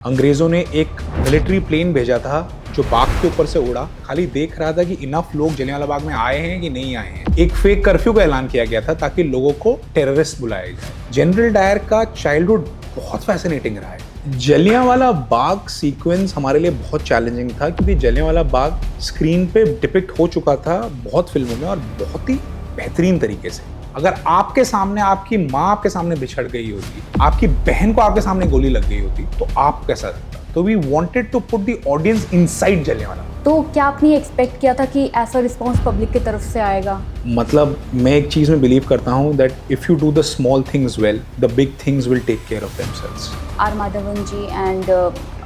अंग्रेज़ों ने एक मिलिट्री प्लेन भेजा था जो बाग के ऊपर से उड़ा, खाली देख रहा था कि इनफ लोग जलियांवाला बाग में आए हैं कि नहीं आए हैं। एक फेक कर्फ्यू का ऐलान किया गया था ताकि लोगों को टेररिस्ट बुलाया जाए। जनरल डायर का चाइल्डहुड बहुत फैसिनेटिंग रहा है। जलियांवाला बाग सीक्वेंस हमारे लिए बहुत चैलेंजिंग था क्योंकि जलियांवाला बाग स्क्रीन पे डिपिक्ट हो चुका था बहुत फिल्मों में और बहुत ही बेहतरीन तरीके से। अगर आपके सामने आपकी माँ आपके सामने बिछड़ गई होती, आपकी बहन को आपके सामने गोली लग गई होती, तो आप कैसा लगता? तो we wanted to put the audience inside Jallianwala. तो क्या आपने एक्सपेक्ट किया था कि ऐसा रिस्पांस पब्लिक की तरफ से आएगा? मतलब मैं एक चीज में बिलीव करता हूँ that if you do the small things well, the big things will take care of themselves. R Madhavan ji and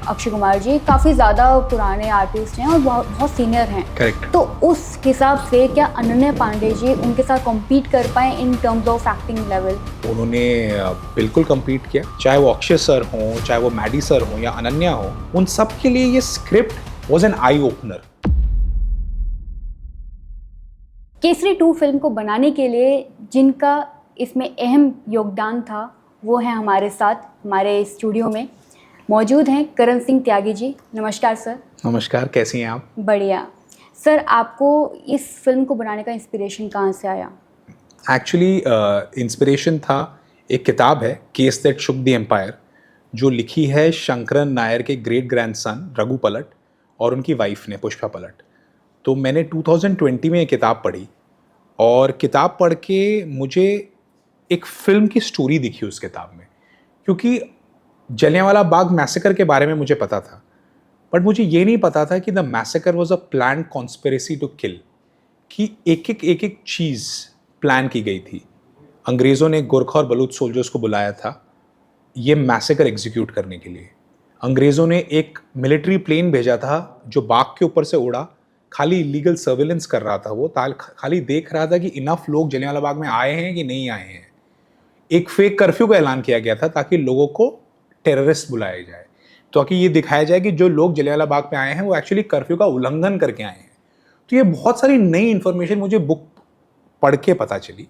Akshay Kumar ji काफ़ी ज़्यादा पुराने आर्टिस्ट हैं और बहुत सीनियर हैं। करेक्ट। तो उस हिसाब से क्या अनन्या पांडे जी उनके साथ कॉम्पीट कर पाए in terms of acting level? उन्होंने बिल्कुल कम्पीट किया, चाहे वो अक्षय सर हों, चाहे वो मैडी सर हों या अनन्या हो, उन सब के लिए ये script was an eye opener. Kesari 2 film को बनाने के लिए जिनका इसमें अहम योगदान था वो है हमारे साथ हमारे स्टूडियो में मौजूद हैं करण सिंह त्यागी जी। नमस्कार सर। नमस्कार, कैसी हैं आप? बढ़िया। सर, आपको इस फिल्म को बनाने का इंस्पिरेशन कहाँ से आया? एक्चुअली इंस्पिरेशन था, एक किताब है case that shook the empire, जो लिखी है शंकरन नायर के ग्रेट ग्रैंडसन रघु पलट और उनकी वाइफ ने पुष्पा पलट। तो मैंने 2020 में ये किताब पढ़ी और किताब पढ़ के मुझे एक फिल्म की स्टोरी दिखी उस किताब में, क्योंकि जलियांवाला बाग मैसेकर के बारे में मुझे पता था, बट मुझे ये नहीं पता था कि the massacre was a planned conspiracy to kill, कि एक एक चीज़ प्लान की गई थी। अंग्रेज़ों ने गोरखा और बलूच सोल्जर्स को बुलाया था ये मैसेकर एग्जीक्यूट करने के लिए। अंग्रेज़ों ने एक मिलिट्री प्लेन भेजा था जो बाग के ऊपर से उड़ा, खाली इलीगल सर्विलेंस कर रहा था, वो खाली देख रहा था कि इनफ लोग जलियांवाला बाग में आए हैं कि नहीं आए हैं। एक फेक कर्फ्यू का ऐलान किया गया था ताकि लोगों को टेररिस्ट बुलाया जाए, ताकि ये दिखाया जाए कि जो लोग जलियांवाला बाग पे आए हैं वो एक्चुअली कर्फ्यू का उल्लंघन करके आए हैं। तो ये बहुत सारी नई इन्फॉर्मेशन मुझे बुक पढ़ के पता चली,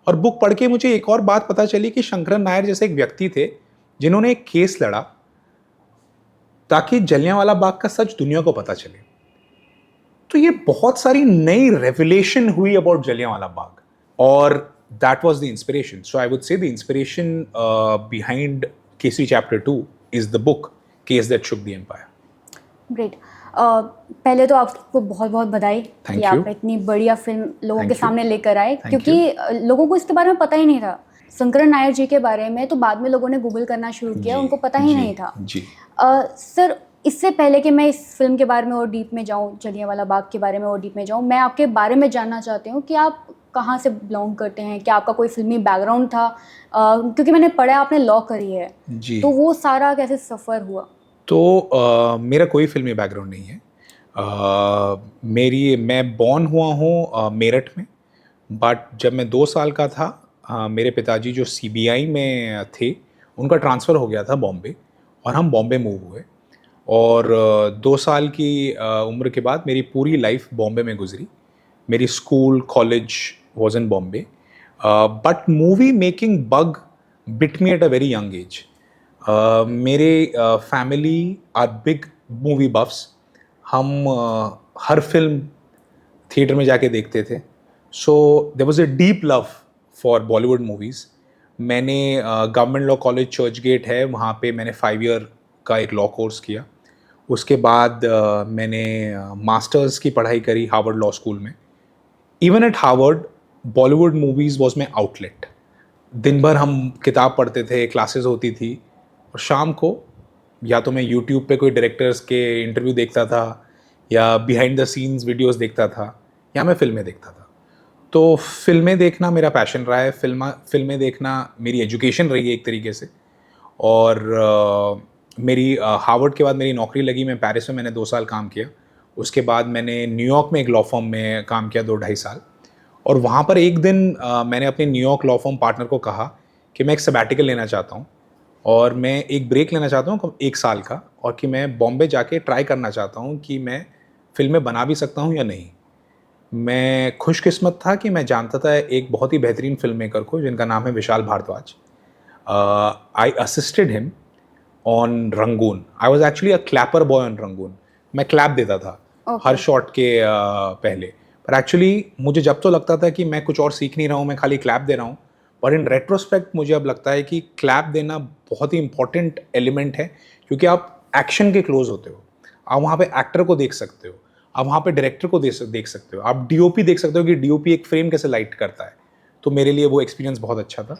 और बुक पढ़ के मुझे एक और बात पता चली कि शंकरन नायर जैसे एक व्यक्ति थे जिन्होंने एक केस लड़ा ताकि जलियांवाला बाग का सच दुनिया को पता चले। तो ये बहुत सारी नई रेवलेशन हुई अबाउट जलियांवाला बाग, और that was the inspiration. So I would say the inspiration behind Kesari chapter 2 is the book case that shook the empire. Great. पहले तो आपको बहुत बहुत बधाई Thank कि you. आप इतनी बढ़िया फिल्म लोगों Thank के you. सामने लेकर आए, Thank क्योंकि लोगों को इसके बारे में पता ही नहीं था। शंकरन नायर जी के बारे में तो बाद में लोगों ने गूगल करना शुरू किया, उनको पता ही नहीं था। जी। सर, इससे पहले कि मैं इस फिल्म के बारे में और डीप में जाऊँ, जलियांवाला बाग के बारे में और डीप में जाऊँ, मैं आपके बारे में जानना चाहती हूँ कि आप कहाँ से बिलोंग करते हैं, क्या आपका कोई फिल्मी बैकग्राउंड था? क्योंकि मैंने पढ़ा आपने लॉ करी है, जी। तो वो सारा कैसे सफ़र हुआ? तो मेरा कोई फिल्मी बैकग्राउंड नहीं है। मैं बॉर्न हुआ हूँ मेरठ में, बट जब मैं 2 साल का था मेरे पिताजी जो सीबीआई में थे उनका ट्रांसफ़र हो गया था बॉम्बे, और हम बॉम्बे मूव हुए, और 2 साल की उम्र के बाद मेरी पूरी लाइफ बॉम्बे में गुजरी। मेरी school college was in Bombay, but movie making bug bit me at a very young age. मेरे family are big movie buffs. हम हर फिल्म थिएटर में जाके देखते थे। So there was a deep love for Bollywood movies. मैंने government law college Churchgate है, वहाँ पे मैंने 5 ईयर का एक लॉ कोर्स किया। उसके बाद मैंने मास्टर्स की पढ़ाई करी हार्वर्ड लॉ स्कूल में। Even at Harvard Bollywood movies was my outlet. दिन भर हम किताब पढ़ते थे, क्लासेस होती थी, और शाम को या तो मैं यूट्यूब पे कोई डायरेक्टर्स के इंटरव्यू देखता था, या बिहाइंड द सीन्स वीडियोस देखता था, या मैं फ़िल्में देखता था। तो फ़िल्में देखना मेरा पैशन रहा है। फ़िल्में देखना मेरी एजुकेशन रही है एक तरीके से। और मेरी हार्वर्ड के बाद मेरी नौकरी लगी, मैं पेरिस में मैंने 2 साल काम किया। उसके बाद मैंने न्यूयॉर्क में एक लॉ फर्म में काम किया 2 ढाई साल, और वहाँ पर एक दिन मैंने अपने न्यूयॉर्क लॉ फर्म पार्टनर को कहा कि मैं एक सबैटिकल लेना चाहता हूँ, और मैं एक ब्रेक लेना चाहता हूँ 1 साल का, और कि मैं बॉम्बे जाके ट्राई करना चाहता हूँ कि मैं फ़िल्में बना भी सकता हूँ या नहीं। मैं खुशकिस्मत था कि मैं जानता था एक बहुत ही बेहतरीन फ़िल्म मेकर को जिनका नाम है Vishal Bhardwaj. I assisted him on Rangoon. I was actually a clapper boy on Rangoon. मैं क्लैप देता था हर शॉट के पहले. पर एक्चुअली मुझे जब तो लगता था कि मैं कुछ और सीख नहीं रहा हूँ, मैं खाली क्लैप दे रहा हूँ. पर इन रेट्रोस्पेक्ट मुझे अब लगता है कि क्लैप देना बहुत ही इंपॉर्टेंट एलिमेंट है, क्योंकि आप एक्शन के क्लोज होते हो. आप वहाँ पे एक्टर को देख सकते हो, आप वहाँ पे डायरेक्टर को देख सकते हो, आप डीओपी देख सकते हो कि डीओपी एक फ्रेम कैसे लाइट करता है. तो मेरे लिए वो एक्सपीरियंस बहुत अच्छा था.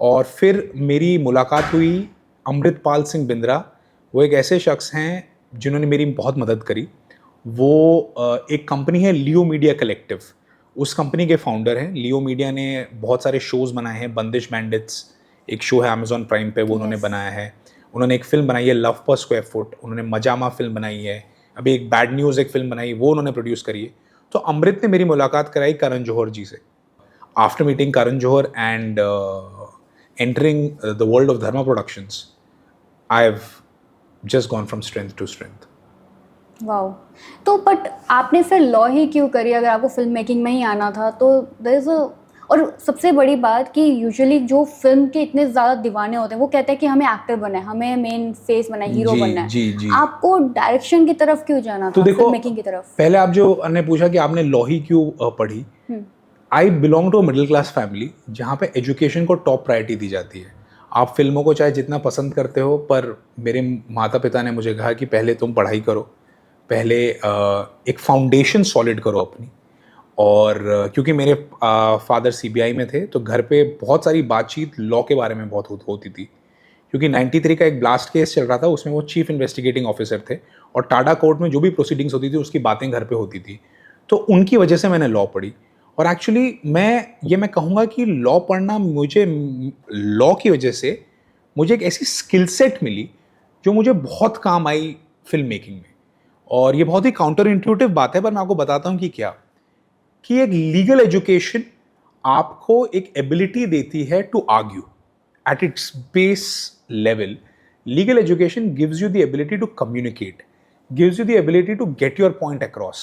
और फिर मेरी मुलाकात हुई अमृतपाल सिंह बिंद्रा. वो एक ऐसे शख्स हैं जिन्होंने मेरी बहुत मदद करी. वो एक कंपनी है लियो मीडिया कलेक्टिव, उस कंपनी के फाउंडर हैं. लियो मीडिया ने बहुत सारे शोज़ बनाए हैं. बंदिश बैंडिट्स एक शो है अमेजॉन प्राइम पे, वो उन्होंने बनाया है. उन्होंने एक फिल्म बनाई है लव पर स्क्वायर फुट. उन्होंने मजामा फिल्म बनाई है. अभी एक बैड न्यूज़ एक फिल्म बनाई, वो उन्होंने प्रोड्यूस करी है. तो अमृत ने मेरी मुलाकात कराई करण जौहर जी से. After meeting Karan Johar and entering the world of Dharma Productions, I've just gone from strength to strength. Wow. तो बट आपने फिर लॉ ही क्यों करी अगर आपको फिल्म मेकिंग में ही आना था? तो देयर इज अ, और सबसे बड़ी बात कि यूजुअली जो फिल्म के इतने ज़्यादा दीवाने होते हैं वो कहते हैं कि हमें एक्टर बनना है, हमें मेन फेस बनना है, हीरो बनना है. जी. आपको डायरेक्शन की तरफ क्यों जाना तो था, देखो, फिल्म मेकिंग की तरफ? पहले आप जो ने पूछा कि आपने लॉ ही क्यों पढ़ी. I belong to a middle class family जहाँ पे एजुकेशन को टॉप प्रायोरिटी दी जाती है. आप फिल्मों को चाहे जितना पसंद करते हो, पर मेरे माता पिता ने मुझे कहा कि पहले तुम पढ़ाई करो, पहले एक फाउंडेशन सॉलिड करो अपनी. और क्योंकि मेरे फादर सीबीआई में थे, तो घर पे बहुत सारी बातचीत लॉ के बारे में बहुत होती थी. क्योंकि 93 का एक ब्लास्ट केस चल रहा था, उसमें वो चीफ इन्वेस्टिगेटिंग ऑफिसर थे, और टाडा कोर्ट में जो भी प्रोसीडिंग्स होती थी उसकी बातें घर पे होती थी. तो उनकी वजह से मैंने लॉ पढ़ी. और एक्चुअली मैं कहूँगा कि लॉ पढ़ना मुझे, लॉ की वजह से मुझे एक ऐसी स्किल सेट मिली जो मुझे बहुत काम आई फिल्म मेकिंग में. और ये बहुत ही काउंटर इंट्यूटिव बात है, पर मैं आपको बताता हूँ कि क्या, कि एक लीगल एजुकेशन आपको एक एबिलिटी देती है to argue at its base level. Legal education gives you the ability to communicate, gives you the ability to get your point across.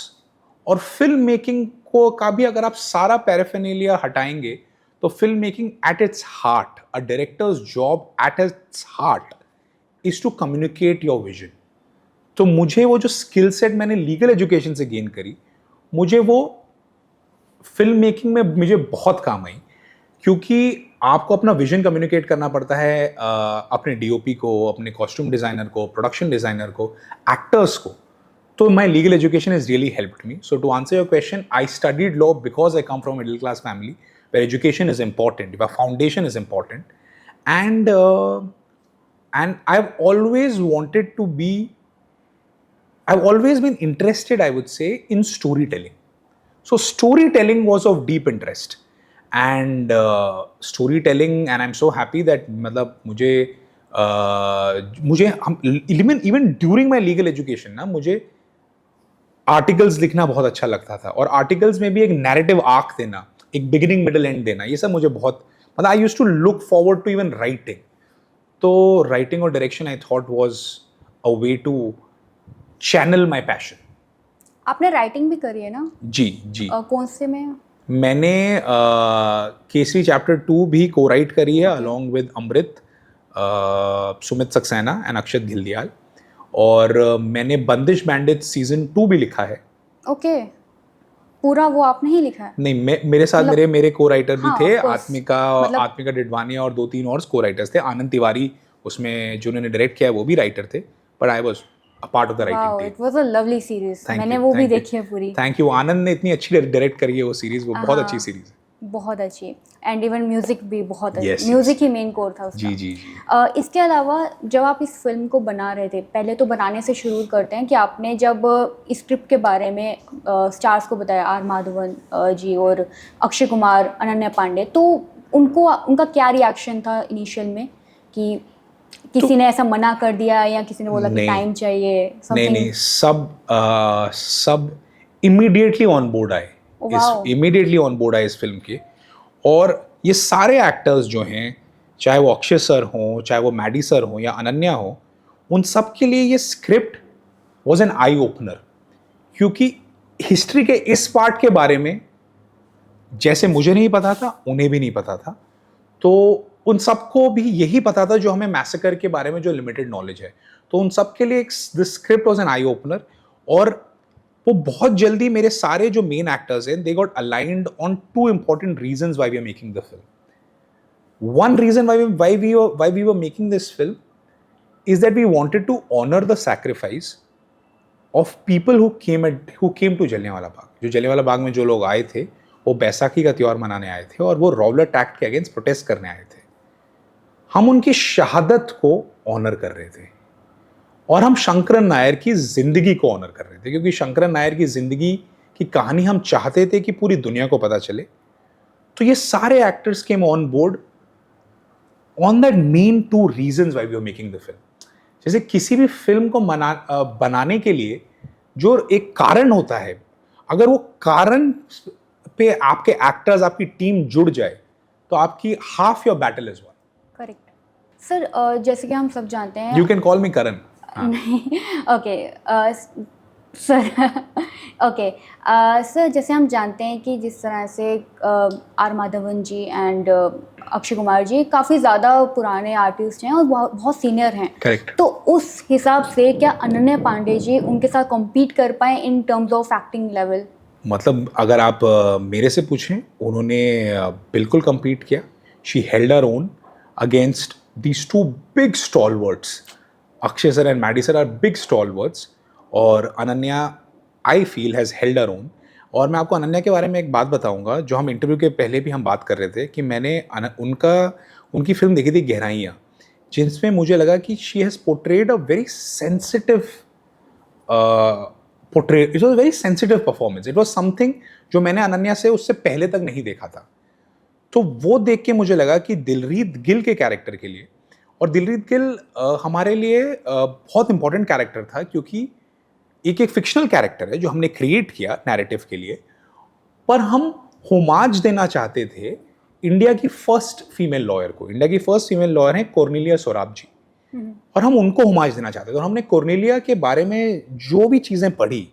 और फिल्म मेकिंग को का भी अगर आप सारा पैराफेनेलिया हटाएंगे, तो film making at its heart, a director's job at its heart is to communicate your vision. तो मुझे वो जो स्किल सेट मैंने लीगल एजुकेशन से गेन करी, मुझे वो फिल्म मेकिंग में मुझे बहुत काम आई. क्योंकि आपको अपना विजन कम्युनिकेट करना पड़ता है अपने डीओपी को, अपने कॉस्ट्यूम डिज़ाइनर को, प्रोडक्शन डिज़ाइनर को, एक्टर्स को. तो my legal education is really helped me. So to answer your question, I studied law because I come from middle class family where education is important, your foundation is important. And I have always wanted to be, I have always been interested, I would say, in storytelling. So storytelling was of deep interest. And story telling, and I am so happy that, मतलब मुझे even during my legal education ना, मुझे articles लिखना बहुत अच्छा लगता था. और आर्टिकल्स में भी एक नैरेटिव आर्क देना, एक बिगिनिंग मिडल एंड देना, ये सब मुझे बहुत, मतलब I used to look forward to even writing. तो राइटिंग और direction I thought was a way to channel my passion. आपने राइटिंग भी करी है ना? जी. कौन से में? मैंने केसरी चैप्टर 2 भी को राइट करी है along with Amrit, Sumit Saxena and Akshat Ghildiyal. और मैंने बंदिश बैंडिट सीजन 2 भी लिखा है. ओके. पूरा वो आपने ही लिखा है? नहीं, मेरे साथ मेरे को राइटर भी थे. मतलब आत्मिका डिडवानिया और 2-3 और को राइटर्स थे. आनंद तिवारी उसमें जिन्होंने डायरेक्ट किया है वो भी राइटर थे. But I was a part of the writing team. It was a lovely series. मैंने वो भी देखी है पूरी. Thank you. आनंद ने इतनी अच्छी डायरेक्ट करी है वो सीरीज, वो बहुत अच्छी सीरीज है. बहुत अच्छी. एंड इवन म्यूजिक भी बहुत अच्छी. म्यूजिक ही मेन कोर था उसका. जी. इसके अलावा जब आप इस फिल्म को बना रहे थे, पहले तो बनाने से शुरू करते हैं कि आपने जब स्क्रिप्ट के बारे में स्टार्स को बताया, आर माधवन जी और अक्षय कुमार, अनन्या पांडे, तो उनका क्या रिएक्शन था इनिशियल में? कि किसी ने ऐसा मना कर दिया या किसी ने बोला कि टाइम चाहिए? नहीं, सब इमीडिएटली ऑन बोर्ड आए. इमीडिएटली ऑन बोर्ड आए इस फिल्म के. और ये सारे एक्टर्स जो हैं, चाहे वो अक्षय सर हों, चाहे वो मैडी सर हों या अनन्या हो, उन सब के लिए ये script was an eye opener. क्योंकि हिस्ट्री के इस पार्ट के बारे में जैसे मुझे नहीं पता था, उन्हें भी नहीं पता था. तो उन सबको भी यही पता था जो हमें मैसेकर के बारे में जो लिमिटेड नॉलेज है। तो उन सब के लिए this script was an eye opener. और वो बहुत जल्दी मेरे सारे जो मेन एक्टर्स हैं, they got aligned on two important reasons why we are making the film. One reason why we were making this film is that we wanted to honor the sacrifice of people who came to Jallianwala Bagh. जो जलियांवाला बाग में जो लोग आए थे, वो बैसाखी का त्योहार मनाने आए थे और वो रॉबलेट एक्ट के अगेंस्ट प्रोटेस्ट करने आए थे। हम उनकी शहादत को ऑनर कर रहे थे और हम शंकरन नायर की जिंदगी को ऑनर कर रहे थे, क्योंकि शंकरन नायर की जिंदगी की कहानी हम चाहते थे कि पूरी दुनिया को पता चले। तो ये सारे actors came on board on that main two reasons why we are making the film. जैसे किसी भी फिल्म को बनाने के लिए जो एक कारण होता है, अगर वो कारण पे आपके एक्टर्स, आपकी टीम जुड़ जाए, तो आपकी half your battle is one. Correct sir. जैसे कि हम सब जानते हैं, यू कैन कॉल मी करण। नहीं, ओके सर। ओके सर, जैसे हम जानते हैं कि जिस तरह से आर माधवन जी एंड अक्षय कुमार जी काफ़ी ज़्यादा पुराने आर्टिस्ट हैं और बहुत सीनियर हैं। करेक्ट। तो उस हिसाब से क्या अनन्या पांडे जी उनके साथ कम्पीट कर पाए in terms of acting level? मतलब अगर आप मेरे से पूछें, उन्होंने बिल्कुल कम्पीट किया। She held her own against these two big stalwarts. Akshay sir and Maddy sir are big stalwarts, और Ananya I feel has held her own. और मैं आपको अनन्या के बारे में एक बात बताऊंगा, जो हम इंटरव्यू के पहले भी हम बात कर रहे थे, कि मैंने उनकी फिल्म देखी थी गहराइयाँ, जिसमें मुझे लगा कि she has portrayed a very sensitive portrait. It was a very sensitive performance. It was something जो मैंने अनन्या से उससे पहले तक नहीं देखा था। तो वो देख के मुझे लगा कि दिलरीत गिल के कैरेक्टर के लिए, और दिलरीत गिल हमारे लिए बहुत इंपॉर्टेंट कैरेक्टर था, क्योंकि एक फिक्शनल कैरेक्टर है जो हमने क्रिएट किया नैरेटिव के लिए, पर हम होमाज देना चाहते थे इंडिया की फर्स्ट फीमेल लॉयर को। इंडिया की फर्स्ट फीमेल लॉयर हैं कॉर्नेलिया सोराब जी, और हम उनको होमाज देना चाहते थे। और हमने कॉर्नेलिया के बारे में जो भी चीज़ें पढ़ी,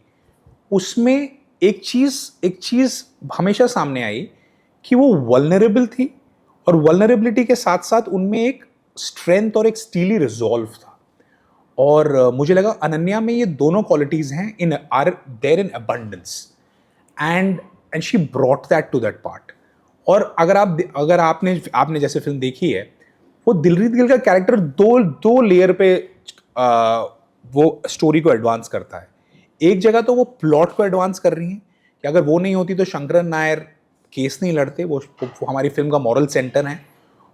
उसमें एक चीज़ हमेशा सामने आई कि वो वल्नरेबल थी, और वल्नरेबिलिटी के साथ साथ उनमें एक स्ट्रेंथ और एक स्टीली रिजॉल्व था। और मुझे लगा अनन्या में ये दोनों क्वालिटीज़ हैं, in are there in abundance, and she brought that to that part. और अगर आपने जैसे फिल्म देखी है, वो दिलरीत गिल का कैरेक्टर दो लेयर पे वो स्टोरी को एडवांस करता है। एक जगह तो वो प्लॉट को एडवांस कर रही हैं कि अगर वो नहीं होती तो शंकरन नायर केस नहीं लड़ते, वो हमारी फिल्म का मॉरल सेंटर है।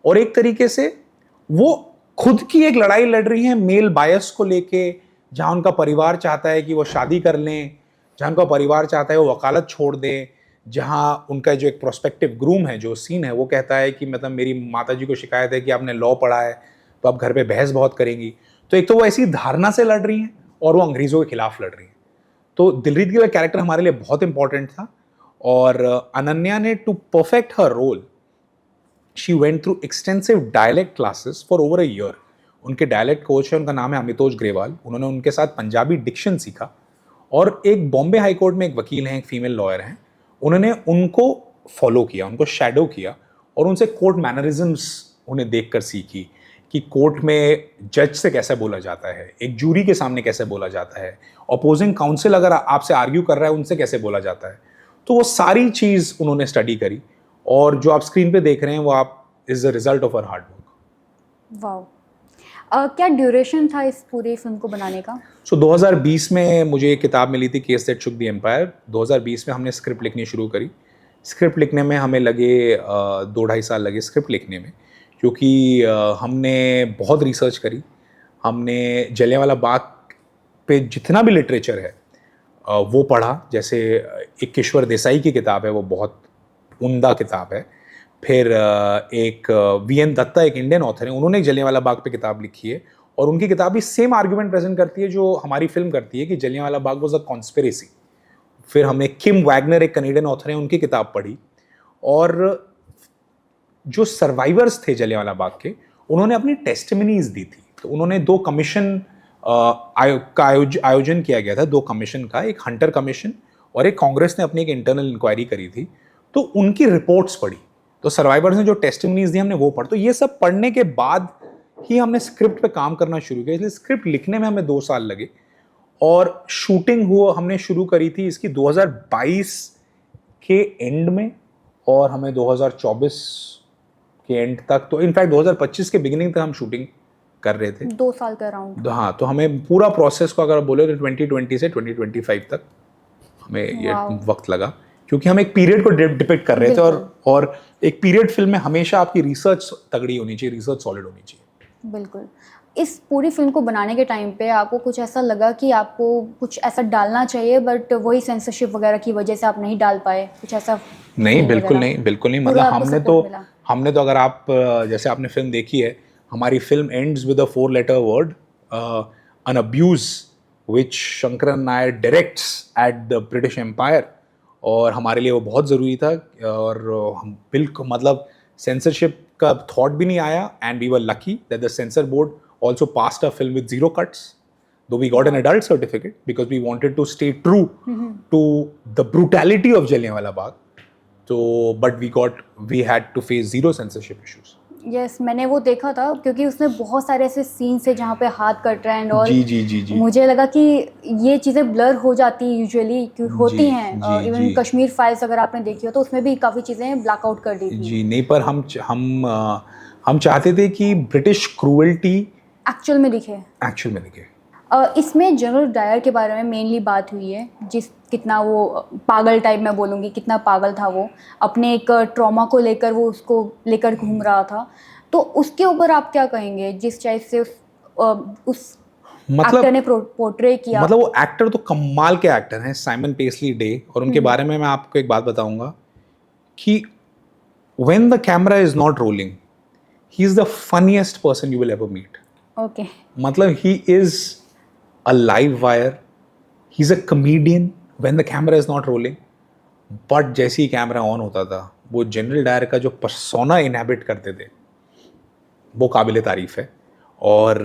और एक तरीके से वो खुद की एक लड़ाई लड़ रही हैं मेल बायस को लेके, जहाँ उनका परिवार चाहता है कि वो शादी कर लें, जहाँ उनका परिवार चाहता है वो वकालत छोड़ दें, जहाँ उनका जो एक प्रोस्पेक्टिव ग्रूम है, जो सीन है, वो कहता है कि मतलब मेरी माताजी को शिकायत है कि आपने लॉ पढ़ा है तो आप घर पे बहस बहुत करेंगी। तो एक तो वो ऐसी धारणा से लड़ रही हैं, और वो अंग्रेज़ों के खिलाफ लड़ रही हैं। तो दिलरीत गिल का कैरेक्टर हमारे लिए बहुत इंपॉर्टेंट था। और अनन्या ने to perfect her role, she went through extensive dialect classes for over a year. उनके डायलेक्ट कोच है, उनका नाम है अमितोष ग्रेवाल। उन्होंने उनके साथ पंजाबी डिक्शन सीखा। और एक बॉम्बे हाई कोर्ट में एक वकील हैं, एक फीमेल लॉयर हैं, उन्होंने उनको फॉलो किया, उनको शैडो किया, और उनसे कोर्ट मैनरिज्म्स उन्हें देखकर सीखी कि कोर्ट में जज से कैसे बोला जाता है, एक जूरी के सामने कैसे बोला जाता है, अपोजिंग काउंसिल अगर आपसे आर्ग्यू कर रहा है उनसे कैसे बोला जाता है। तो वो सारी चीज़ उन्होंने स्टडी करी, और जो आप स्क्रीन पे देख रहे हैं वो आप is the result of our hard work. Wow. क्या ड्यूरेशन था इस पूरी फिल्म को बनाने का? 2020 में मुझे एक किताब मिली थी, case that shook the empire. 2020 में हमने स्क्रिप्ट लिखनी शुरू करी। स्क्रिप्ट लिखने में हमें लगे 2-2.5 साल लगे स्क्रिप्ट लिखने में, क्योंकि हमने बहुत रिसर्च करी। हमने जलियांवाला बाग पे जितना भी लिटरेचर है वो पढ़ा। जैसे एक किश्वर देसाई की किताब है, वो बहुत उम्दा किताब है। फिर एक वीएन दत्ता, एक इंडियन ऑथर है, उन्होंने जलियांवाला बाग पे किताब लिखी है, और उनकी किताब भी सेम आर्गुमेंट प्रेजेंट करती है जो हमारी फिल्म करती है, कि Jallianwala Bagh was a conspiracy. फिर हमने किम वैगनर, एक कनेडियन ऑथर है, उनकी किताब पढ़ी, और जो सर्वाइवर्स थे जलियांवाला बाग के, उन्होंने अपनी टेस्टिमनीज दी थी। तो उन्होंने 2 कमीशन का आयोजन किया गया था, 2 कमीशन का, एक हंटर कमीशन और एक कांग्रेस ने अपनी एक इंटरनल इंक्वायरी करी थी। तो उनकी रिपोर्ट्स पढ़ी, तो सर्वाइवर्स ने जो टेस्टिमनीज दी हमने वो पढ़, तो ये सब पढ़ने के बाद ही हमने स्क्रिप्ट पे काम करना शुरू किया। इसलिए स्क्रिप्ट लिखने में हमें 2 साल लगे और शूटिंग हुआ हमने शुरू करी थी इसकी 2022 के एंड में और हमें 2024 के एंड तक, तो इनफैक्ट 2025 के बिगिनिंग तक हम शूटिंग कर रहे थे। 2 साल का अराउंड। हाँ, तो हमें पूरा प्रोसेस को अगर बोले तो 2020 से 2025 तक हमें ये वक्त लगा, क्योंकि हम एक पीरियड को डिपिक्ट कर रहे थे और एक पीरियड फिल्म में हमेशा आपकी रिसर्च तगड़ी होनी चाहिए, रिसर्च सॉलिड होनी चाहिए। बिल्कुल। इस पूरी फिल्म को बनाने के टाइम पे आपको कुछ ऐसा लगा कि आपको कुछ ऐसा डालना चाहिए बट वही सेंसरशिप वगैरह की वजह से आप नहीं डाल पाए, कुछ ऐसा? नहीं, बिल्कुल नहीं, बिल्कुल नहीं। मतलब हमने तो अगर आप जैसे आपने फिल्म देखी है, हमारी film ends with a 4-letter word, an abuse which Sankaran Nair directs at the British empire, और हमारे लिए वो बहुत ज़रूरी था और हम बिल्कुल मतलब सेंसरशिप का थॉट भी नहीं आया, and we were lucky that the censor board also passed our film with 0 cuts, though we got an adult certificate because we wanted to stay true to the brutality of Jallianwala Bagh. So but we had to face 0 censorship issues. Yes, मैंने वो देखा था क्योंकि उसमें बहुत सारे ऐसे scenes है जहाँ पे हाथ कट रहा है और जी मुझे लगा कि ये चीज़ें ब्लर हो जाती है यूजुअली, होती हैं। इवन कश्मीर फाइल्स अगर आपने देखी हो तो उसमें भी काफ़ी चीज़ें ब्लैकआउट कर दी थी। जी नहीं, पर हम चाहते थे कि ब्रिटिश क्रूअल्टी एक्चुअल में दिखे। इसमें जनरल डायर के बारे में मेनली बात हुई है, कितना वो पागल टाइप मैं बोलूँगी, कितना पागल था वो, अपने एक ट्रॉमा को लेकर वो उसको लेकर घूम रहा था। तो उसके ऊपर आप क्या कहेंगे, जिस टाइप से उस एक्टर ने पोर्ट्रे किया? मतलब वो एक्टर तो कमाल के एक्टर हैं, साइमन पेस्ली डे, और उनके बारे में मैं आपको एक बात बताऊंगा कि when the camera is not rolling he is the funniest person you will ever meet. Okay. मतलब he is a live wire, he's a comedian when the camera is not rolling, but जैसे ही camera on होता था वो general Dyer का जो persona inhabit करते थे वो काबिल तारीफ है। और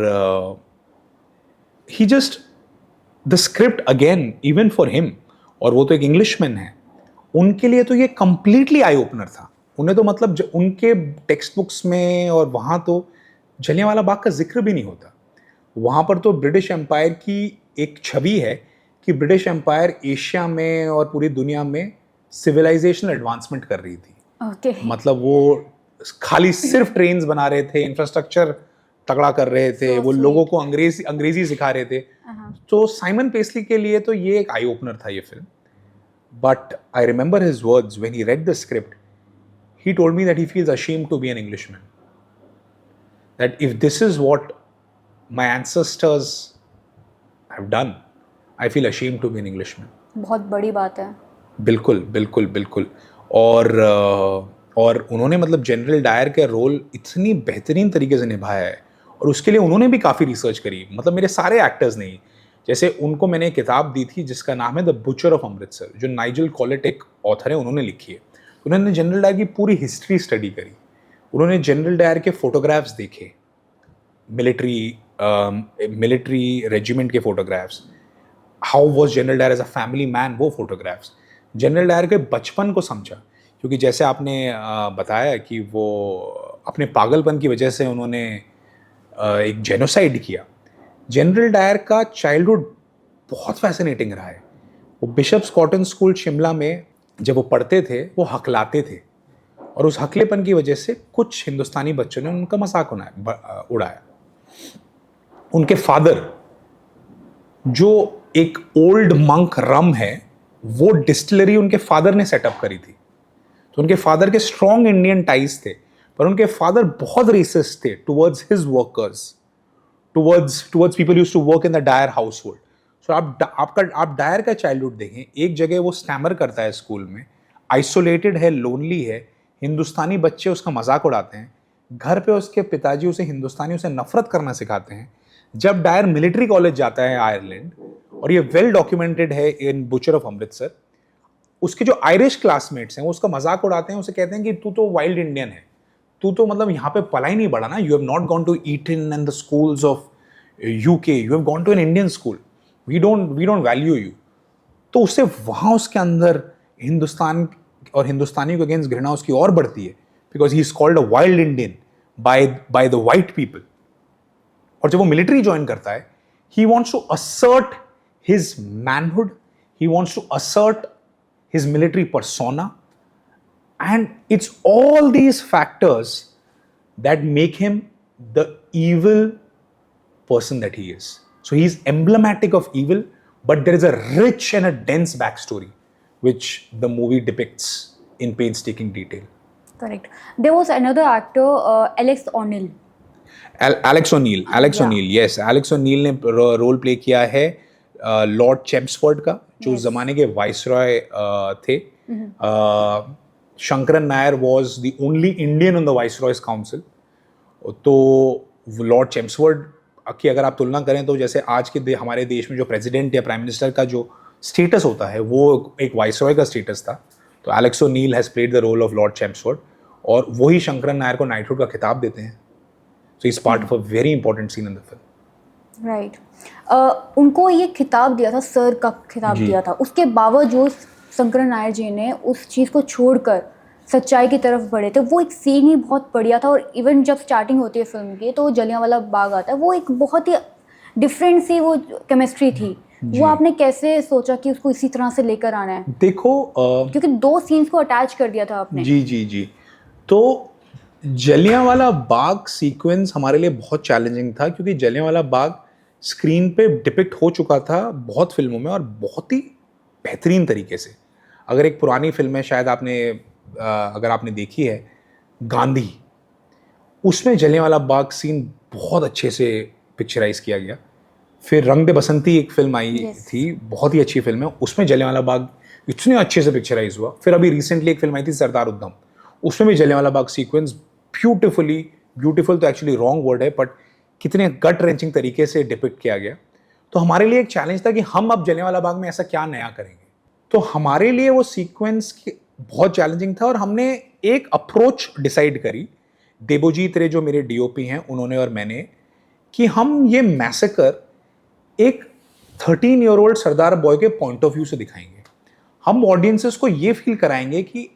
he just the script again even for him, और वो तो एक इंग्लिशमैन है, उनके लिए तो ये कंप्लीटली आई ओपनर था। उन्हें तो मतलब उनके टेक्स्ट बुक्स में और वहाँ तो जलियांवाला बाग का जिक्र भी नहीं होता। वहाँ पर तो ब्रिटिश एम्पायर की एक छवि है कि ब्रिटिश एम्पायर एशिया में और पूरी दुनिया में सिविलाइजेशनल एडवांसमेंट कर रही थी। okay. मतलब वो खाली सिर्फ ट्रेन्स बना रहे थे, इंफ्रास्ट्रक्चर तगड़ा कर रहे थे, वो लोगों को अंग्रेजी सिखा रहे थे। तो साइमन पेस्ली के लिए तो ये एक आई ओपनर था ये फिल्म। But I remember his words when he read the script, he told me that he feels ashamed to be an Englishman, that if this is what my ancestors have done, I feel ashamed to be an Englishman. बहुत बड़ी बात है। बिल्कुल। और उन्होंने मतलब general Dyer का role इतनी बेहतरीन तरीके से निभाया है, और उसके लिए उन्होंने भी काफ़ी रिसर्च करी। मतलब मेरे सारे एक्टर्स नहीं, जैसे उनको मैंने एक किताब दी थी जिसका नाम है द बुचर ऑफ अमृतसर, जो नाइजल कॉलेट एक ऑथर है, उन्होंने लिखी है। उन्होंने जनरल डायर की पूरी हिस्ट्री स्टडी करी, उन्होंने जनरल डायर के फोटोग्राफ्स देखे, मिलिट्री रेजिमेंट के photographs, how was General Dyer as a family man, वो फोटोग्राफ्स, जनरल डायर के बचपन को समझा। क्योंकि जैसे आपने बताया कि वो अपने पागलपन की वजह से उन्होंने एक जेनोसाइड किया। जनरल डायर का चाइल्डहुड बहुत फैसिनेटिंग रहा है। वो बिशप्स कॉटन स्कूल शिमला में जब वो पढ़ते थे वो हकलाते थे, और उस हकलेपन की वजह से कुछ हिंदुस्तानी बच्चों ने उनका मजाक उड़ाया। उनके फादर, जो एक ओल्ड मंक रम है, वो डिस्टिलरी उनके फादर ने सेटअप करी थी। तो उनके फादर के स्ट्रॉन्ग इंडियन टाइज थे, पर उनके फादर बहुत रेसिस्ट थे towards his workers, towards people used to work in the Dyer household. सो आप डायर का चाइल्डहुड देखें, एक जगह वो स्टैमर करता है स्कूल में, आइसोलेटेड है, लोनली है, हिंदुस्तानी बच्चे उसका मजाक उड़ाते हैं, घर पे उसके पिताजी उसे हिंदुस्तानियों से नफरत करना सिखाते हैं। जब डायर मिलिट्री कॉलेज जाता है आयरलैंड, और ये वेल डॉक्यूमेंटेड है इन बुचर ऑफ अमृतसर, उसके जो आयरिश क्लासमेट्स हैं वो उसका मजाक उड़ाते हैं, उसे कहते हैं कि तू तो वाइल्ड इंडियन है, तू तो मतलब यहाँ पे पला ही नहीं बढ़ा ना, you have not gone to Eton and the schools of UK, you have gone to an Indian school, we don't value you. तो उससे वहाँ उसके अंदर हिंदुस्तान और हिंदुस्तानियों के अगेंस्ट घृणा उसकी और बढ़ती है। because he is called a wild Indian by the white people. और जब वो मिलिट्री ज्वाइन करता है, he wants to assert his manhood, he wants to assert his military persona, and it's all these factors that make him the evil person that he is. So he's emblematic of evil, but there is a rich and a dense backstory which the movie depicts in painstaking detail. Correct. There was another actor, Alex O'Neill. Alex O'Neill, yes, Alex O'Neill ने role play किया है Lord Chelmsford का, जो उस जमाने के viceroy थे. Sankaran Nair was the only Indian on the Viceroy's Council. तो लॉर्ड चेम्सफोर्ड की अगर आप तुलना करें तो जैसे आज के हमारे देश में जो प्रेसिडेंट या प्राइम मिनिस्टर का जो स्टेटस होता है वो एक वाइसरॉय का स्टेटस था. तो Alex O'Neill has played the role of Lord Chelmsford, और वही शंकरन नायर को नाइटहुड का खिताब देते हैं. So he's part of a very important scene in the film. Right. उनको ये खिताब दिया था, सर का खिताब दिया था. उसके बावजूद शंकरन नायर जी ने उस चीज़ को छोड़कर सच्चाई की तरफ बढ़े थे. वो एक सीन ही बहुत बढ़िया था. और इवन जब स्टार्टिंग होती है फिल्म की तो जलियांवाला बाग आता है, वो एक बहुत ही डिफरेंट सी वो केमिस्ट्री थी. वो आपने कैसे सोचा कि उसको इसी तरह से लेकर आना है? देखो क्योंकि दो सीन्स को अटैच कर दिया था आपने. जी. तो जलियांवाला बाग सीक्वेंस हमारे लिए बहुत चैलेंजिंग था, क्योंकि जलियांवाला बाग स्क्रीन पे डिपिक्ट हो चुका था बहुत फिल्मों में और बहुत ही बेहतरीन तरीके से. अगर एक पुरानी फिल्म है, शायद अगर आपने देखी है, गांधी, उसमें जलियांवाला बाग सीन बहुत अच्छे से पिक्चराइज किया गया. फिर रंग दे बसंती एक फिल्म आई थी, बहुत ही अच्छी फिल्म है, उसमें जलियांवाला बाग इतने अच्छे से पिक्चराइज हुआ. फिर अभी रिसेंटली एक फिल्म आई थी सरदार उद्धम, उसमें भी जलियांवाला बाग सीक्वेंस ब्यूटीफुल तो एक्चुअली रॉन्ग वर्ड है, बट कितने गट रेंचिंग तरीके से डिपिक्ट किया गया. तो हमारे लिए एक चैलेंज था कि हम अब जलियांवाला बाग में ऐसा क्या नया करेंगे. तो हमारे लिए वो सीक्वेंस बहुत चैलेंजिंग था, और हमने एक अप्रोच डिसाइड करी, देबोजीत रे जो मेरे डीओपी हैं उन्होंने और मैंने, कि हम ये मैसेकर एक 13-year-old सरदार बॉय के पॉइंट ऑफ व्यू से दिखाएंगे. हम ऑडियंसेस को ये फील कराएंगे कि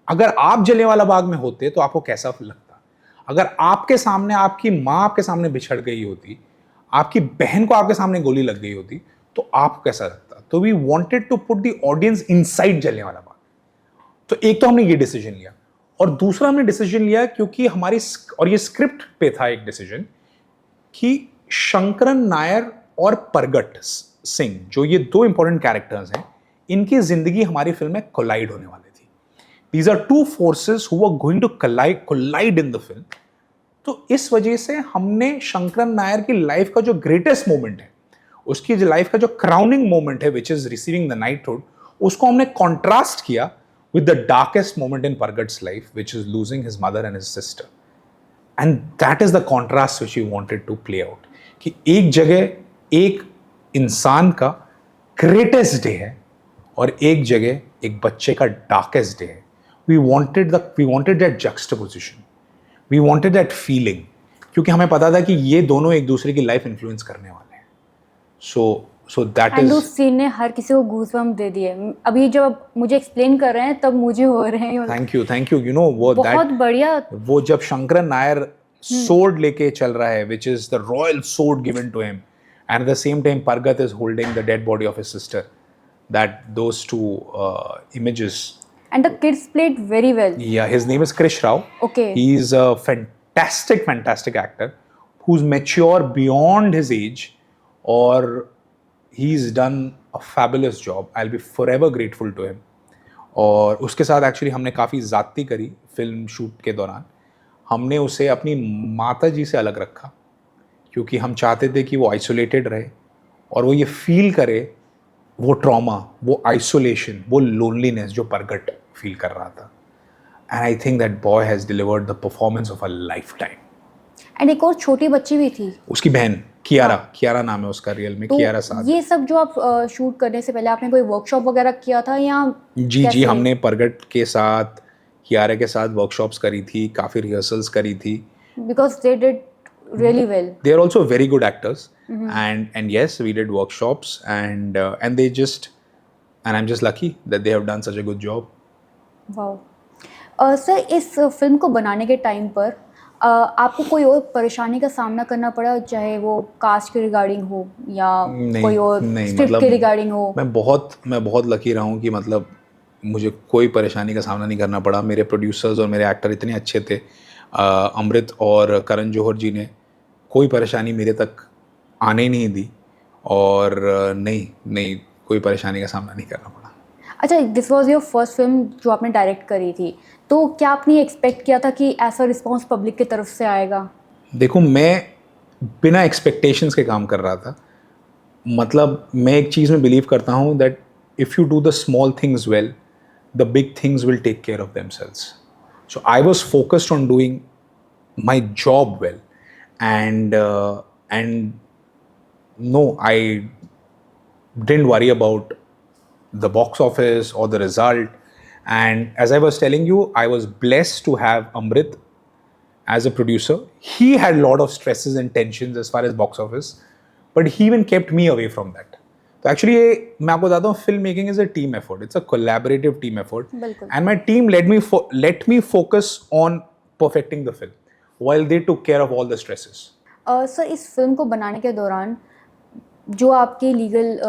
अगर आप जलियांवाला बाग में होते तो आपको कैसा लगता, अगर आपके सामने आपकी माँ आपके सामने बिछड़ गई होती, आपकी बहन को आपके सामने गोली लग गई होती, तो आपको कैसा लगता. तो we wanted to put the audience inside Jallianwala Bagh. तो एक तो हमने ये डिसीजन लिया, और दूसरा हमने डिसीजन लिया क्योंकि हमारी, और ये स्क्रिप्ट पे था एक डिसीजन, कि शंकरन नायर और परगट सिंह, जो ये दो इंपॉर्टेंट कैरेक्टर्स हैं, इनकी जिंदगी हमारी फिल्म में कोलाइड होने वाली थी. These are two forces who are going to collide in the film. तो इस वजह से हमने शंकरन नायर की लाइफ का जो ग्रेटेस्ट मोमेंट है, उसकी जो लाइफ का जो क्राउनिंग मोमेंट है, which is receiving the knighthood, उसको हमने कॉन्ट्रास्ट किया with the darkest moment in Pargat's life, which is losing his mother and his sister. And that is the contrast which we wanted to play out. कि एक जगह एक इंसान का greatest day है और एक जगह एक बच्चे का डार्केस्ट डे है. We wanted that juxtaposition. We wanted that feeling. क्योंकि हमें पता था कि ये दोनों एक दूसरे की लाइफ इन्फ्लुएंस करने वाले हैं. So that is. उस सीन ने हर किसी को गूज़बम्प दे दिए. अभी जब आप मुझे एक्सप्लेन कर रहे हैं तब मुझे हो रहे हैं. Thank you. You know वो बहुत बढ़िया. वो जब शंकरन नायर sword लेके चल रहा है, which is the royal sword given to him, and at the same time Pargat is holding the dead body of his sister. Those two images. And the kids played very well. Yeah, his name is Krish Rao. Okay. He's a fantastic actor who's mature beyond his age, or he's done a fabulous job. I'll be forever grateful to him. और उसके साथ actually हमने काफ़ी ज़्यादती करी film shoot के दौरान. हमने उसे अपनी माता जी से अलग रखा, क्योंकि हम चाहते थे कि वो आइसोलेटेड रहे और वो ये फील करे, वो ट्रॉमा, वो आइसोलेशन, वो लोनलीनेस जो परगट फील कर रहा था. And I think that boy has delivered the performance of a life time. And एक और छोटी बच्ची भी थी, उसकी बहन कियारा नाम है उसका रियल में. तो कियारा साथ. ये सब जो आप शूट करने से पहले आपने कोई वर्कशॉप वगैरह किया था या? जी हमने परगट के साथ, कियारा के साथ वर्कशॉप्स करी थी, काफ़ी रिहर्सल्स करी थी. Because they did really well. They are also very good actors. And yes, we did workshops, and I'm just lucky that they have done such a good job. Wow. Sir, इस फिल्म को बनाने के time पर आपको कोई और परेशानी का सामना करना पड़ा, चाहे वो कास्ट के रिगार्डिंग हो या कोई और नहीं स्क्रिप्ट मतलब के रिगार्डिंग हो? मैं बहुत लकी रहा हूँ कि मतलब मुझे कोई परेशानी का सामना नहीं करना पड़ा। मेरे प्रोड्यूसर्स और मेरे एक्टर इतने अच्छे थे, अमृत और करण जौहर जी ने कोई परेशानी मेरे तक आने ही नहीं दी। और नहीं कोई परेशानी का सामना नहीं करना पड़ा। अच्छा, this was your first film जो आपने डायरेक्ट करी थी, तो क्या आपने एक्सपेक्ट किया था कि ऐसा रिस्पांस पब्लिक की तरफ से आएगा? देखो, मैं बिना एक्सपेक्टेशंस के काम कर रहा था। मतलब मैं एक चीज़ में बिलीव करता हूँ that if you do the small things well, the big things will take care of themselves. So I was focused on doing my job well, and no, I didn't worry about the box office or the result. And as I was telling you, I was blessed to have Amrit as a producer. He had a lot of stresses and tensions as far as box office, but he even kept me away from that. तो actually ये मैं आपको बताता हूँ, film making is a team effort, it's a collaborative team effort, बिल्कुल। And my team let me focus on perfecting the film while they took care of all the stresses. Sir, इस फिल्म को बनाने के दौरान जो आपकी लीगल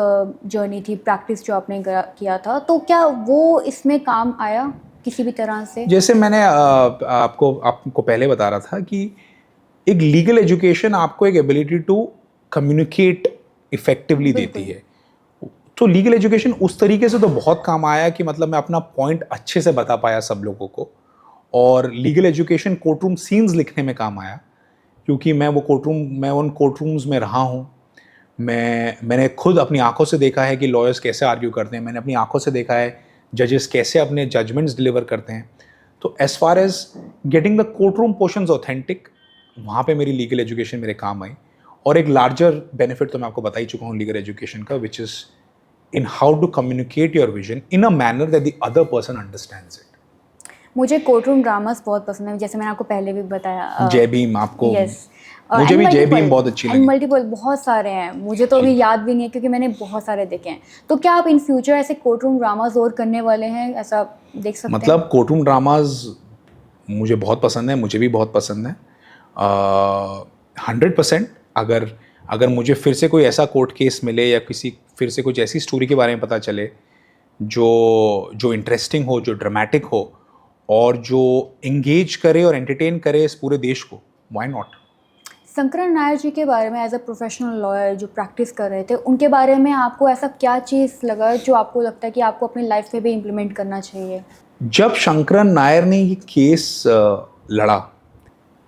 जर्नी थी, प्रैक्टिस जो आपने किया था, तो क्या वो इसमें काम आया किसी भी तरह से? जैसे मैंने आपको पहले बता रहा था कि एक लीगल एजुकेशन आपको एक एबिलिटी टू कम्युनिकेट इफेक्टिवली देती है। तो लीगल एजुकेशन उस तरीके से तो बहुत काम आया कि मतलब मैं अपना पॉइंट अच्छे से बता पाया सब लोगों को। और legal education court room scenes लिखने में काम आया, क्योंकि मैं उन कोर्ट रूम्स में रहा हूँ। मैंने खुद अपनी आंखों से देखा है कि लॉयर्स कैसे आर्ग्यू करते हैं। मैंने अपनी आंखों से देखा है जजेस कैसे अपने जजमेंट्स डिलीवर करते हैं। तो as far as getting the courtroom portions authentic, वहाँ पे मेरी लीगल एजुकेशन मेरे काम आई। और एक लार्जर बेनिफिट तो मैं आपको बता ही चुका हूँ लीगल एजुकेशन का, which is in how to communicate your vision in a manner that the other person understands it. मुझे कोर्टरूम ड्रामास बहुत पसंद है, जैसे मैंने आपको पहले भी बताया। जय भीम आपको? यस। मुझे भी जय भीम बहुत अच्छी लगी। मल्टीपल बहुत सारे हैं, मुझे तो अभी याद भी नहीं है क्योंकि मैंने बहुत सारे देखे हैं। तो क्या आप इन फ्यूचर ऐसे कोर्टरूम ड्रामास और करने वाले हैं, ऐसा देख सकते हैं? मतलब कोर्टरूम ड्रामाज मुझे बहुत पसंद है, मुझे भी बहुत पसंद है। 100%। अगर मुझे फिर से कोई ऐसा कोर्ट केस मिले या फिर से कुछ ऐसी स्टोरी के बारे में पता चले जो इंटरेस्टिंग हो, जो ड्रामेटिक हो और जो एंगेज करे और एंटरटेन करे इस पूरे देश को, व्हाई नॉट। शंकरन नायर जी के बारे में एज अ प्रोफेशनल लॉयर जो प्रैक्टिस कर रहे थे, उनके बारे में आपको ऐसा क्या चीज़ लगा जो आपको लगता है कि आपको अपनी लाइफ में भी इम्प्लीमेंट करना चाहिए? जब शंकरन नायर ने ये केस लड़ा,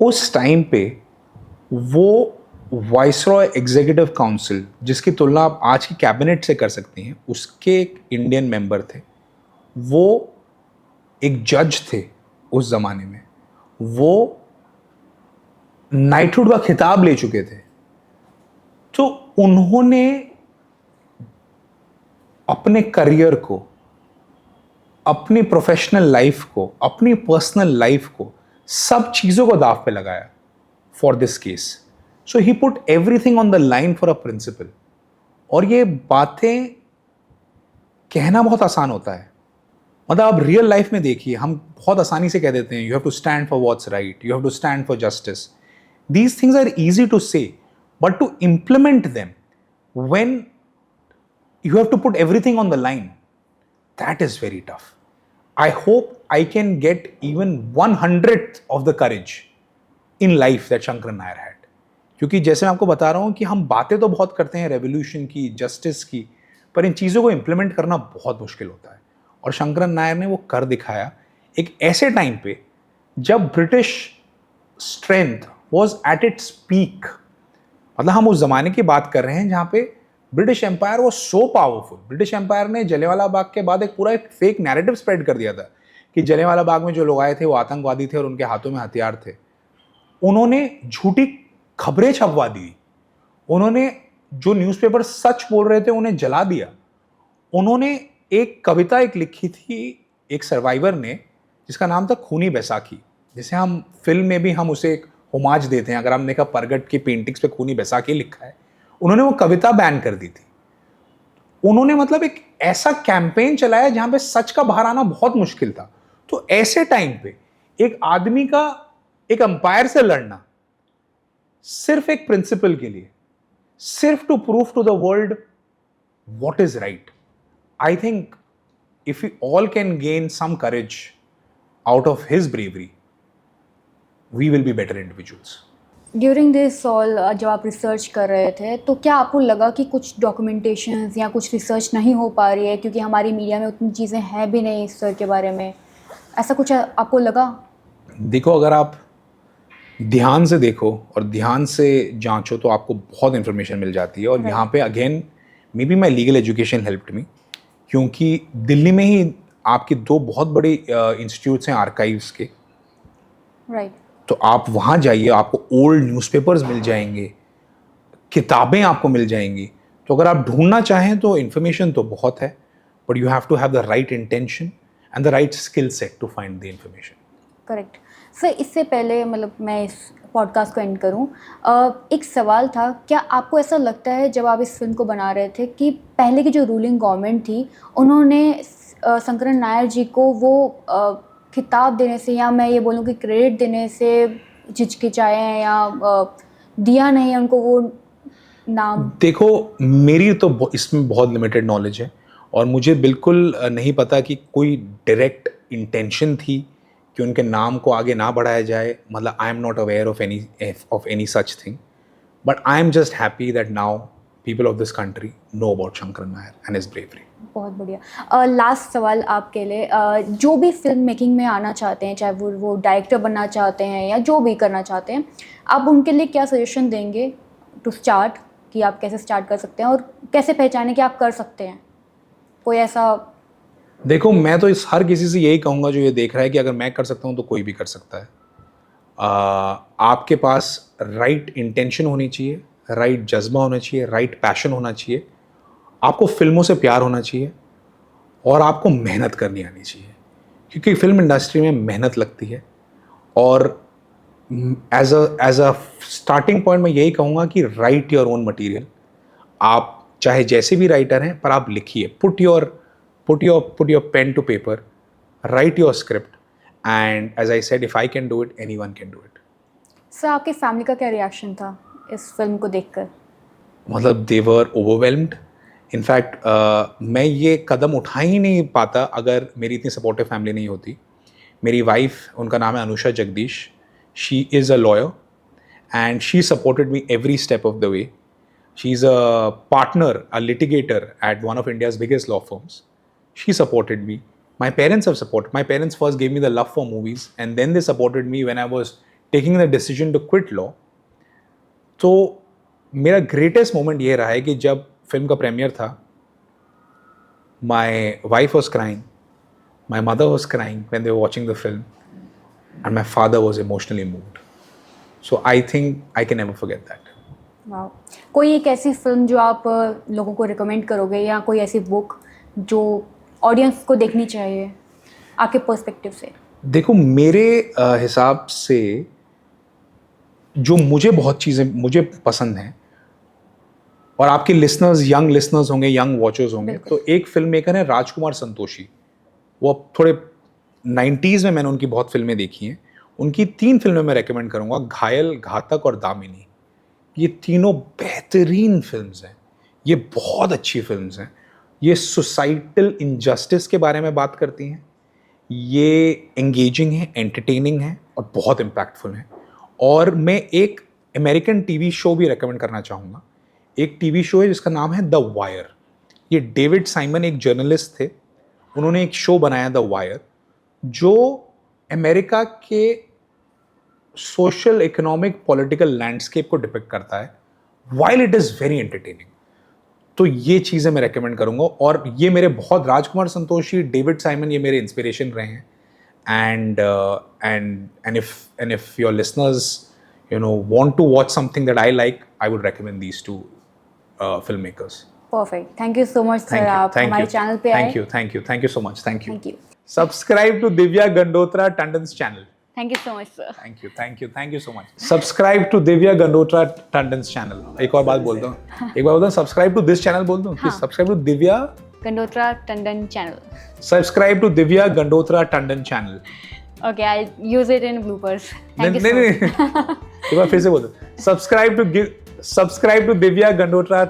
उस टाइम पे वो वाइसरॉय एग्जीक्यूटिव काउंसिल, जिसकी तुलना आप आज की कैबिनेट से कर सकती हैं, उसके एक इंडियन मेंबर थे। वो एक जज थे उस ज़माने में, वो नाइटहुड का खिताब ले चुके थे। तो उन्होंने अपने करियर को, अपनी प्रोफेशनल लाइफ को, अपनी पर्सनल लाइफ को, सब चीज़ों को दाव पे लगाया for this case. So he put everything on the line for a principle. और ये बातें कहना बहुत आसान होता है, मतलब आप रियल लाइफ में देखिए, हम बहुत आसानी से कह देते हैं you have to stand for what's right, you have to stand for justice. These things are easy to say, but to implement them when you have to put everything on the line, that is very tough. I hope I can get even 100th of the courage in life that Shankaran Nair had. क्योंकि जैसे मैं आपको बता रहा हूँ कि हम बातें तो बहुत करते हैं रेवोल्यूशन की, जस्टिस की, पर इन चीज़ों को इम्प्लीमेंट करना बहुत मुश्किल होता है। और शंकरन नायर ने वो कर दिखाया एक ऐसे टाइम पे जब British strength was at its peak. मतलब हम उस ज़माने की बात कर रहे हैं जहाँ पे British empire was so powerful. British empire ने जलियांवाला बाग के बाद एक पूरा एक फेक नैरेटिव स्प्रेड कर दिया था कि जलियांवाला बाग में जो लोग आए थे वो आतंकवादी थे और उनके हाथों में हथियार थे। उन्होंने झूठी खबरें छपवा दी, उन्होंने जो न्यूज़पेपर सच बोल रहे थे उन्हें जला दिया। उन्होंने एक कविता लिखी थी एक सर्वाइवर ने, जिसका नाम था खूनी बैसाखी, जिसे हम फिल्म में भी हम उसे एक होमाज देते हैं। अगर हमने कहा परगट की पेंटिंग्स पे खूनी बैसाखी लिखा है, उन्होंने वो कविता बैन कर दी थी। उन्होंने मतलब एक ऐसा कैंपेन चलाया जहां पे सच का बाहर आना बहुत मुश्किल था। तो ऐसे टाइम पे एक आदमी का एक अंपायर से लड़ना सिर्फ एक प्रिंसिपल के लिए, सिर्फ to prove to the world what is right. I think if we all can gain some courage out of his bravery, we will be better individuals. During this all जब आप research कर रहे थे तो क्या आपको लगा कि कुछ डॉक्यूमेंटेशंस या कुछ रिसर्च नहीं हो पा रही है क्योंकि हमारी मीडिया में उतनी चीज़ें हैं भी नहीं इस सर के बारे में, ऐसा कुछ आपको लगा? देखो, अगर आप ध्यान से देखो और ध्यान से जांचो तो आपको बहुत इन्फॉर्मेशन मिल जाती है। और यहाँ पे again may be my legal education helped me, क्योंकि दिल्ली में ही आपकी 2 बहुत बड़े इंस्टीट्यूट्स हैं आर्काइव्स के। राइट। तो आप वहाँ जाइए, आपको ओल्ड न्यूज़पेपर्स मिल जाएंगे, किताबें आपको मिल जाएंगी। तो अगर आप ढूंढना चाहें तो इन्फॉर्मेशन तो बहुत है, but you have to have the right intention and the right skill set to find the information. Correct sir. इससे पहले मतलब मैं इस पॉडकास्ट को एंड करूं, एक सवाल था, क्या आपको ऐसा लगता है जब आप इस फिल्म को बना रहे थे कि पहले की जो रूलिंग गवर्नमेंट थी उन्होंने शंकरन नायर जी को वो खिताब देने से, या मैं ये बोलूँ कि क्रेडिट देने से झिझकिचाए हैं या दिया नहीं है उनको वो नाम? देखो, मेरी तो इसमें बहुत लिमिटेड नॉलेज है और मुझे बिल्कुल नहीं पता कि कोई डायरेक्ट इंटेंशन थी कि उनके नाम को आगे ना बढ़ाया जाए। मतलब I am not aware of any such thing, but I am just happy that now people of this country know about Sankaran Nair and his bravery. बहुत बढ़िया। लास्ट सवाल आपके लिए, जो भी फिल्म मेकिंग में आना चाहते हैं, चाहे वो डायरेक्टर बनना चाहते हैं या जो भी करना चाहते हैं, आप उनके लिए क्या सजेशन देंगे टू स्टार्ट, कि आप कैसे स्टार्ट कर सकते हैं और कैसे पहचानें कि आप कर सकते हैं? कोई ऐसा? देखो, मैं तो इस हर किसी से यही कहूँगा जो ये देख रहा है कि अगर मैं कर सकता हूँ तो कोई भी कर सकता है। आपके पास राइट इंटेंशन होनी चाहिए, राइट जज्बा होना चाहिए, राइट पैशन होना चाहिए, आपको फिल्मों से प्यार होना चाहिए और आपको मेहनत करनी आनी चाहिए, क्योंकि फिल्म इंडस्ट्री में मेहनत लगती है। और एज अ स्टार्टिंग पॉइंट मैं यही कहूँगा कि राइट योर ओन मटेरियल। आप चाहे जैसे भी राइटर हैं, पर आप लिखिए, put your pen to paper, write your script, and as I said, if I can do it, anyone can do it. Sir, आपकी फैमिली का क्या रिएक्शन था इस फिल्म को देखकर? मतलब they were overwhelmed. In fact, मैं ये कदम उठा ही नहीं पाता अगर मेरी इतनी सपोर्टिव फैमिली नहीं होती। मेरी वाइफ, उनका नाम है Anusha Jagdish, she is a lawyer and she supported me every step of the way. She's a partner, a litigator at one of India's biggest law firms. She supported me. My parents have supported. My parents first gave me the love for movies and then they supported me when I was taking the decision to quit law. तो मेरा greatest moment ये रहा है कि जब film का premiere था, my wife was crying, my mother was crying when they were watching the film, and my father was emotionally moved. So I think I can never forget that. वाह। कोई एक ऐसी फिल्म जो आप लोगों को रिकमेंड करोगे, या कोई ऐसी बुक जो ऑडियंस को देखनी चाहिए आपके पर्सपेक्टिव से? देखो, मेरे हिसाब से जो बहुत चीज़ें मुझे पसंद हैं, और आपके लिसनर्स, यंग लिसनर्स होंगे, यंग वॉचर्स होंगे, तो एक फिल्म मेकर है राजकुमार संतोषी। वो थोड़े 90s में मैंने उनकी बहुत फिल्में देखी हैं। उनकी 3 फिल्में मैं रेकमेंड करूँगा, घायल, घातक और दामिनी। ये तीनों बेहतरीन फिल्म्स हैं, ये बहुत अच्छी फिल्म्स हैं। ये सोसाइटल इनजस्टिस के बारे में बात करती हैं, ये एंगेजिंग है, एंटरटेनिंग है और बहुत इम्पैक्टफुल है। और मैं एक अमेरिकन टीवी शो भी रेकमेंड करना चाहूँगा। एक टीवी शो है जिसका नाम है द वायर। ये डेविड साइमन एक जर्नलिस्ट थे, उन्होंने एक शो बनाया द वायर, जो अमेरिका के सोशल, इकोनॉमिक, पॉलिटिकल लैंडस्केप को डिपिक्ट करता है, while it is very entertaining. तो ये चीज़ें मैं रेकमेंड करूँगा। और ये मेरे बहुत, राजकुमार संतोषी, डेविड साइमन, ये मेरे इंस्पिरेशन रहे हैं। and if your listeners want to watch something that I like, I would recommend these 2 filmmakers. Perfect. Thank you so much sir, आप हमारे चैनल पे आए। Thank you so much. Thank you. Subscribe to Divya Gandotra Tandon's channel. Thank you so much sir. Thank you so much. Subscribe to Divya Gandotra Tandon's channel. एक और बात बोल दूं, subscribe to this channel बोल दूं कि subscribe to Divya Gandotra Tandon channel. Subscribe to Divya Gandotra Tandon channel. Okay, I'll use it in bloopers. Thank you नहीं so नहीं much. एक बार फिर से बोल दो. Subscribe to Divya Gandotra